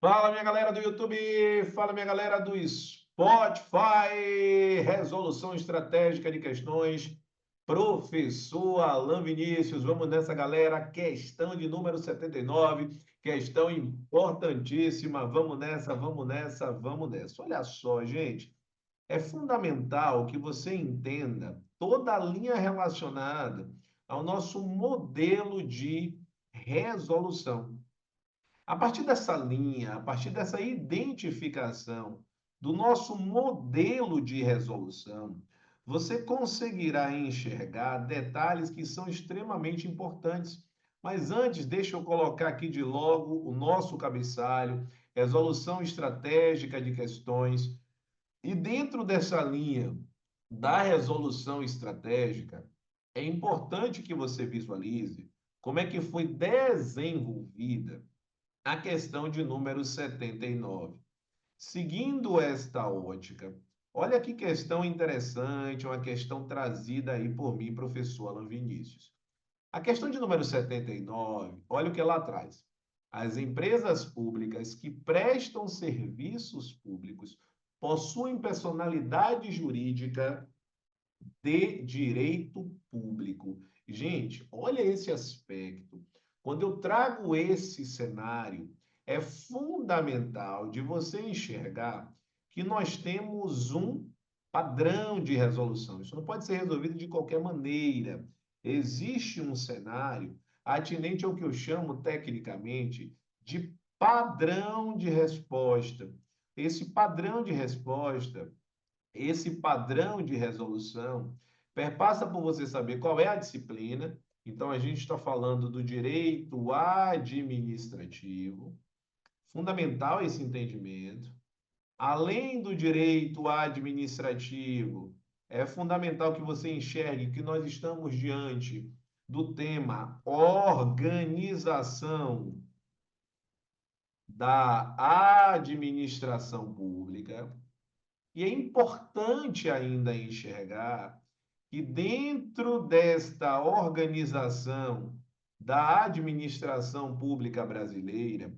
Fala, minha galera do YouTube, fala, minha galera do Spotify, resolução estratégica de questões, professor Alan Vinícius, vamos nessa, galera, questão de número 79, questão importantíssima, vamos nessa, vamos nessa, vamos nessa. Olha só, gente, é fundamental que você entenda toda a linha relacionada ao nosso modelo de resolução. A partir dessa linha, a partir dessa identificação do nosso modelo de resolução, você conseguirá enxergar detalhes que são extremamente importantes. Mas antes, deixa eu colocar aqui de logo o nosso cabeçalho, resolução estratégica de questões. E dentro dessa linha da resolução estratégica, é importante que você visualize como é que foi desenvolvida a questão de número 79. Seguindo esta ótica, olha que questão interessante, uma questão trazida aí por mim, professor Alan Vinícius. A questão de número 79, olha o que ela traz. As empresas públicas que prestam serviços públicos possuem personalidade jurídica de direito público. Gente, olha esse aspecto. Quando eu trago esse cenário, é fundamental de você enxergar que nós temos um padrão de resolução. Isso não pode ser resolvido de qualquer maneira. Existe um cenário atinente ao que eu chamo tecnicamente de padrão de resposta. Esse padrão de resposta, esse padrão de resolução perpassa por você saber qual é a disciplina. Então, a gente está falando do direito administrativo. Fundamental esse entendimento. Além do direito administrativo, é fundamental que você enxergue que nós estamos diante do tema organização da administração pública. E é importante ainda enxergar que dentro desta organização da administração pública brasileira,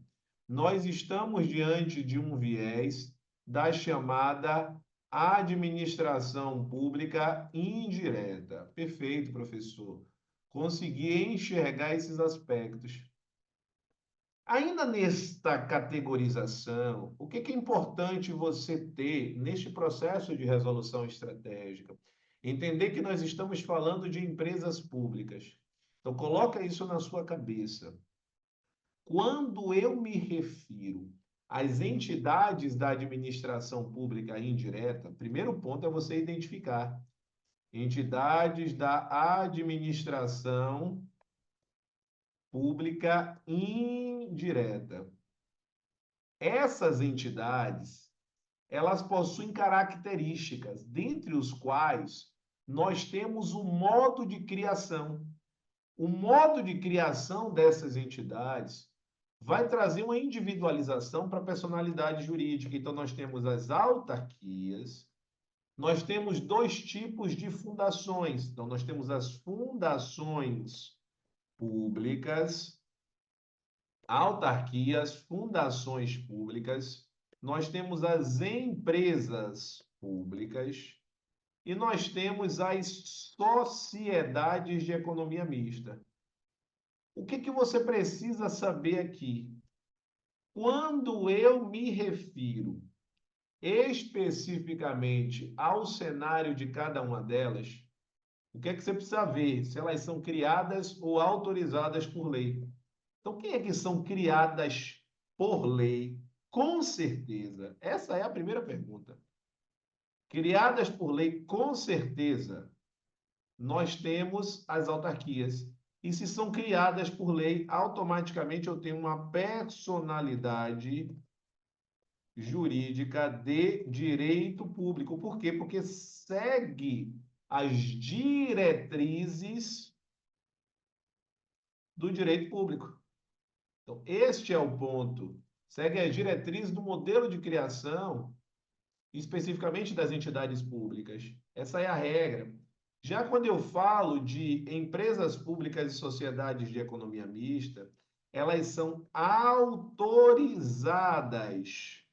nós estamos diante de um viés da chamada administração pública indireta. Perfeito, professor. Consegui enxergar esses aspectos. Ainda nesta categorização, o que é importante você ter neste processo de resolução estratégica? Entender que nós estamos falando de empresas públicas. Então, coloca isso na sua cabeça. Quando eu me refiro às entidades da administração pública indireta, primeiro ponto é você identificar entidades da administração pública indireta. Essas entidades, elas possuem características, dentre os quais nós temos o modo de criação. O modo de criação dessas entidades vai trazer uma individualização para a personalidade jurídica. Então, nós temos as autarquias, nós temos dois tipos de fundações. Então, nós temos as fundações públicas, autarquias, fundações públicas, nós temos as empresas públicas e nós temos as sociedades de economia mista. O que você precisa saber aqui? Quando eu me refiro especificamente ao cenário de cada uma delas, o que você precisa ver? Se elas são criadas ou autorizadas por lei. Então, quem é que são criadas por lei? Com certeza. Essa é a primeira pergunta. Criadas por lei, com certeza, nós temos as autarquias. E se são criadas por lei, automaticamente eu tenho uma personalidade jurídica de direito público. Por quê? Porque segue as diretrizes do direito público. Então, este é o ponto. Segue as diretrizes do modelo de criação, especificamente das entidades públicas. Essa é a regra. Já quando eu falo de empresas públicas e sociedades de economia mista, elas são autorizadas.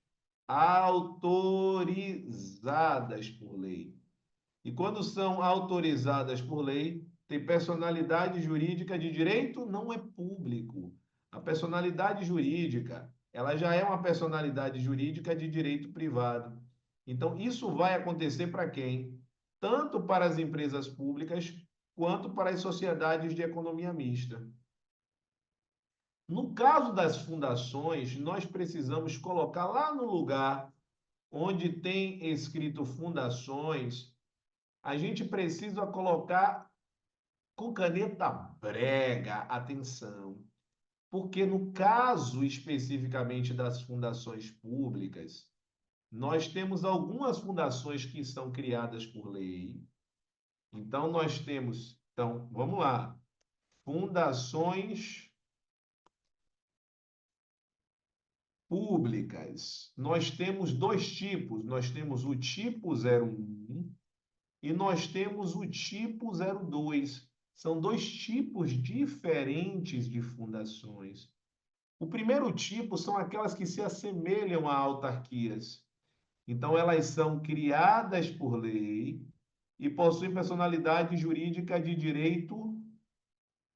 Autorizadas por lei. E quando são autorizadas por lei, tem personalidade jurídica de direito, não é público. A personalidade jurídica, ela já é uma personalidade jurídica de direito privado. Então, isso vai acontecer para quem? Tanto para as empresas públicas, quanto para as sociedades de economia mista. No caso das fundações, nós precisamos colocar lá no lugar onde tem escrito fundações, a gente precisa colocar com caneta brega, atenção, porque no caso especificamente das fundações públicas, nós temos algumas fundações que são criadas por lei. Então, nós temos, então, vamos lá, fundações públicas. Nós temos dois tipos, nós temos o tipo 01 e nós temos o tipo 02. São dois tipos diferentes de fundações. O primeiro tipo são aquelas que se assemelham a autarquias. Então, elas são criadas por lei e possuem personalidade jurídica de direito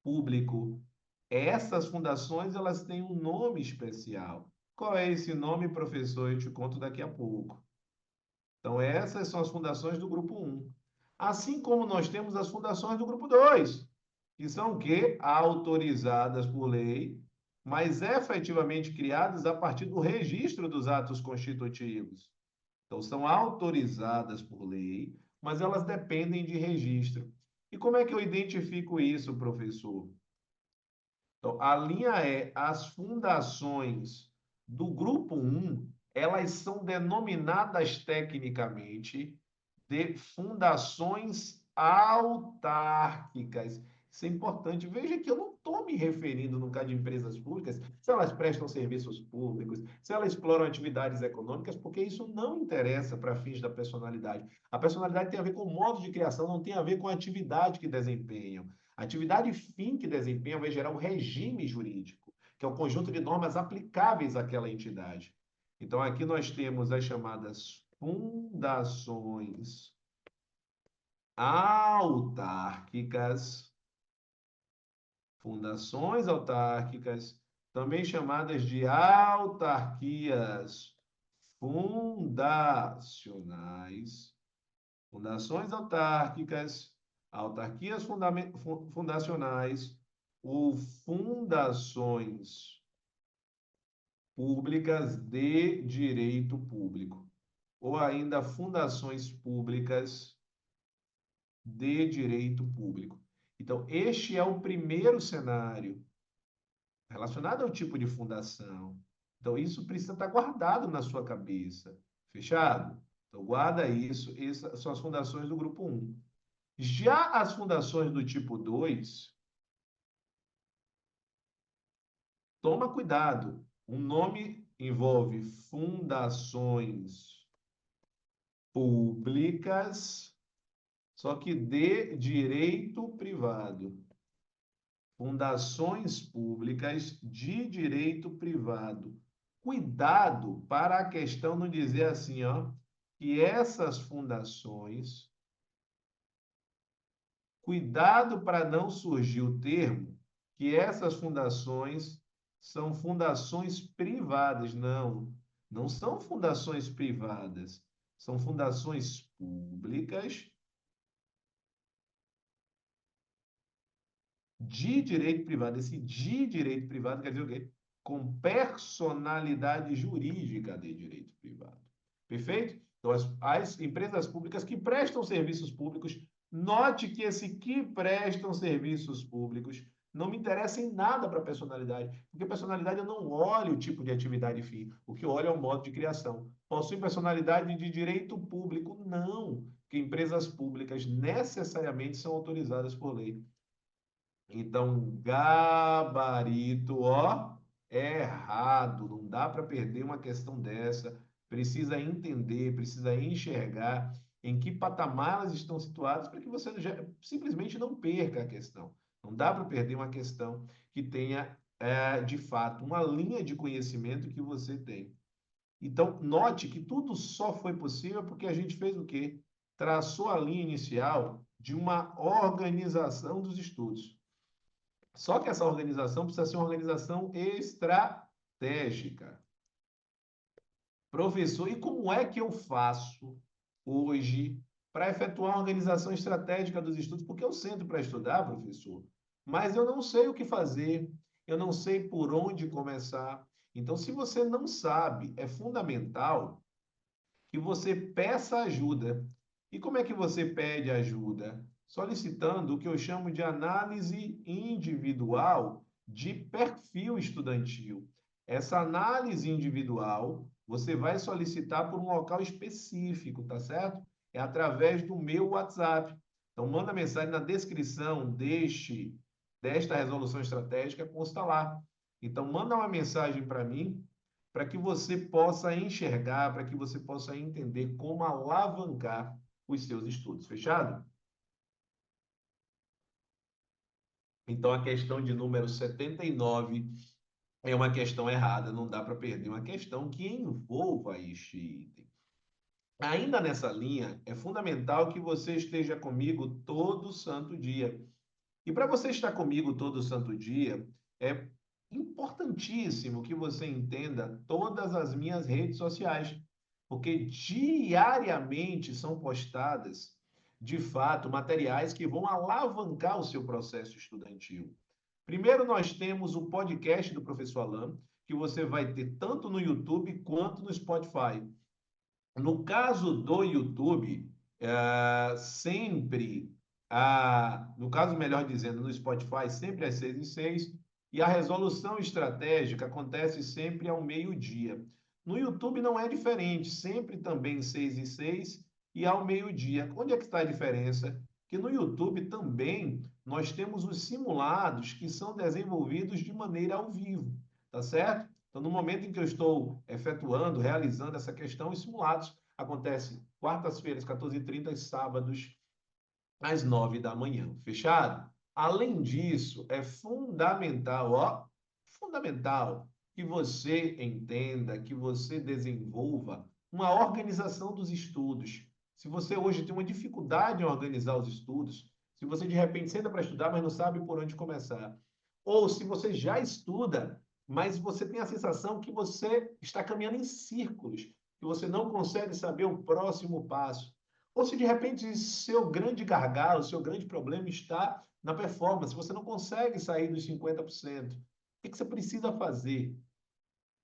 público. Essas fundações, elas têm um nome especial. Qual é esse nome, professor? Eu te conto daqui a pouco. Então, essas são as fundações do grupo 1. Assim como nós temos as fundações do grupo 2, que são o quê? Autorizadas por lei, mas efetivamente criadas a partir do registro dos atos constitutivos. Então, são autorizadas por lei, mas elas dependem de registro. E como é que eu identifico isso, professor? Então, a linha é as fundações do grupo 1, elas são denominadas tecnicamente de fundações autárquicas. Isso é importante. Veja que eu não estou me referindo, no caso de empresas públicas, se elas prestam serviços públicos, se elas exploram atividades econômicas, porque isso não interessa para fins da personalidade. A personalidade tem a ver com o modo de criação, não tem a ver com a atividade que desempenham. A atividade fim que desempenham vai gerar um regime jurídico, que é o conjunto de normas aplicáveis àquela entidade. Então, aqui nós temos as chamadas fundações autárquicas, fundações autárquicas, também chamadas de autarquias fundacionais, fundações autárquicas, autarquias fundacionais ou fundações públicas de direito público, ou ainda fundações públicas de direito público. Então, este é o primeiro cenário relacionado ao tipo de fundação. Então, isso precisa estar guardado na sua cabeça. Fechado? Então, guarda isso. Essas são as fundações do grupo 1. Já as fundações do tipo 2, toma cuidado. O nome envolve fundações públicas, só que de direito privado. Fundações públicas de direito privado. Cuidado para a questão não dizer assim, ó, que essas fundações, cuidado para não surgir o termo que essas fundações são fundações privadas. Não, não são fundações privadas, são fundações públicas de direito privado. Esse de direito privado quer dizer o quê? Com personalidade jurídica de direito privado. Perfeito? Então, as empresas públicas que prestam serviços públicos, note que esse que prestam serviços públicos não me interessa em nada para a personalidade, porque personalidade eu não olho o tipo de atividade fim, o que eu olho é o modo de criação. Possui personalidade de direito público? Não, porque empresas públicas necessariamente são autorizadas por lei. Então, gabarito, ó, é errado. Não dá para perder uma questão dessa. Precisa entender, precisa enxergar em que patamar elas estão situadas para que você simplesmente não perca a questão. Não dá para perder uma questão que tenha de fato, uma linha de conhecimento que você tem. Então, note que tudo só foi possível porque a gente fez o quê? Traçou a linha inicial de uma organização dos estudos. Só que essa organização precisa ser uma organização estratégica. Professor, e como é que eu faço hoje para efetuar uma organização estratégica dos estudos? Porque eu sento para estudar, professor, mas eu não sei o que fazer, eu não sei por onde começar. Então, se você não sabe, é fundamental que você peça ajuda. E como é que você pede ajuda? Solicitando o que eu chamo de análise individual de perfil estudantil. Essa análise individual você vai solicitar por um local específico, tá certo? É através do meu WhatsApp. Então, manda mensagem na descrição desta resolução estratégica, consta lá. Então, manda uma mensagem para mim para que você possa enxergar, para que você possa entender como alavancar os seus estudos. Fechado? Então, a questão de número 79 é uma questão errada, não dá para perder uma questão que envolva este item. Ainda nessa linha, é fundamental que você esteja comigo todo santo dia. E para você estar comigo todo santo dia, é importantíssimo que você entenda todas as minhas redes sociais, porque diariamente são postadas, de fato, materiais que vão alavancar o seu processo estudantil. Primeiro, nós temos o podcast do Professor Alan, que você vai ter tanto no YouTube quanto no Spotify. No caso do YouTube, sempre, no caso, melhor dizendo, no Spotify, sempre às 6h06, e a resolução estratégica acontece sempre ao meio-dia. No YouTube não é diferente, sempre também 6h06 e ao meio-dia. Onde é que está a diferença? Que no YouTube também nós temos os simulados que são desenvolvidos de maneira ao vivo, tá certo? Então, no momento em que eu estou efetuando, realizando essa questão, os simulados acontecem quartas-feiras, 14h30, e sábados, às 9 da manhã. Fechado? Além disso, é fundamental, ó, fundamental que você entenda, que você desenvolva uma organização dos estudos. Se você hoje tem uma dificuldade em organizar os estudos, se você de repente senta para estudar, mas não sabe por onde começar, ou se você já estuda, mas você tem a sensação que você está caminhando em círculos, que você não consegue saber o próximo passo, ou se de repente seu grande gargalo, seu grande problema está na performance, você não consegue sair dos 50%. O que você precisa fazer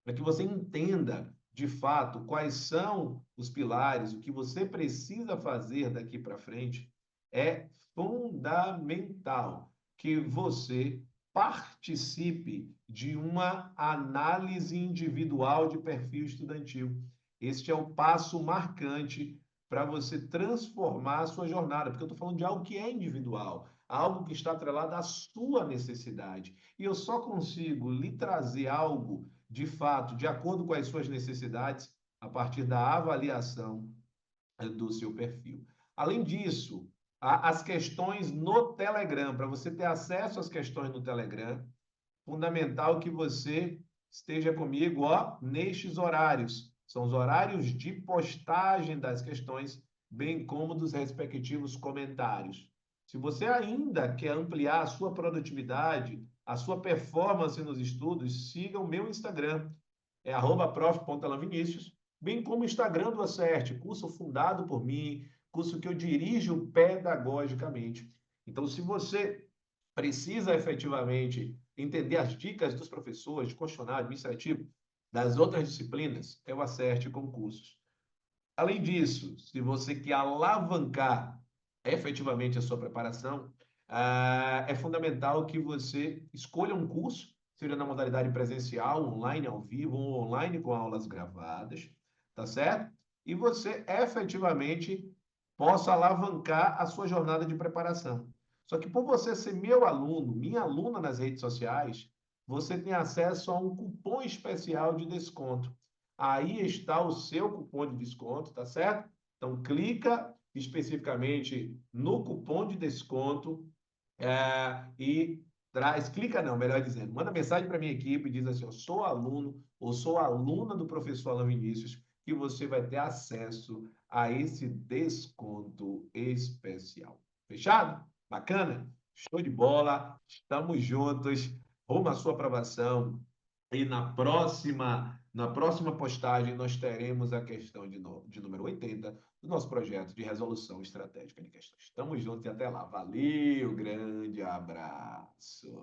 para que você entenda de fato quais são os pilares, o que você precisa fazer daqui para frente? É fundamental que você participe de uma análise individual de perfil estudantil. Este é o passo marcante para você transformar a sua jornada, porque eu estou falando de algo que é individual, algo que está atrelado à sua necessidade. E eu só consigo lhe trazer algo, de fato, de acordo com as suas necessidades, a partir da avaliação do seu perfil. Além disso, as questões no Telegram, para você ter acesso às questões no Telegram, fundamental que você esteja comigo, ó, nestes horários. São os horários de postagem das questões, bem como dos respectivos comentários. Se você ainda quer ampliar a sua produtividade, a sua performance nos estudos, siga o meu Instagram, é @prof.alanvinicius, bem como o Instagram do Acerte, curso fundado por mim, curso que eu dirijo pedagogicamente. Então, se você precisa efetivamente entender as dicas dos professores de questionário administrativo das outras disciplinas, é o Acerte Concursos. Além disso, se você quer alavancar efetivamente a sua preparação, é fundamental que você escolha um curso, seja na modalidade presencial, online, ao vivo, ou online com aulas gravadas, tá certo? E você efetivamente possa alavancar a sua jornada de preparação. Só que por você ser meu aluno, minha aluna nas redes sociais, você tem acesso a um cupom especial de desconto. Aí está o seu cupom de desconto, tá certo? Então, clica especificamente no cupom de desconto e traz, clica não, melhor dizendo, manda mensagem para minha equipe e diz assim, eu sou aluno ou sou aluna do professor Alan Vinícius, que você vai ter acesso a esse desconto especial. Fechado? Bacana? Show de bola, estamos juntos, rumo à sua aprovação. E na próxima postagem, nós teremos a questão de número 80 do nosso projeto de resolução estratégica de questões. Estamos juntos e até lá. Valeu, grande abraço.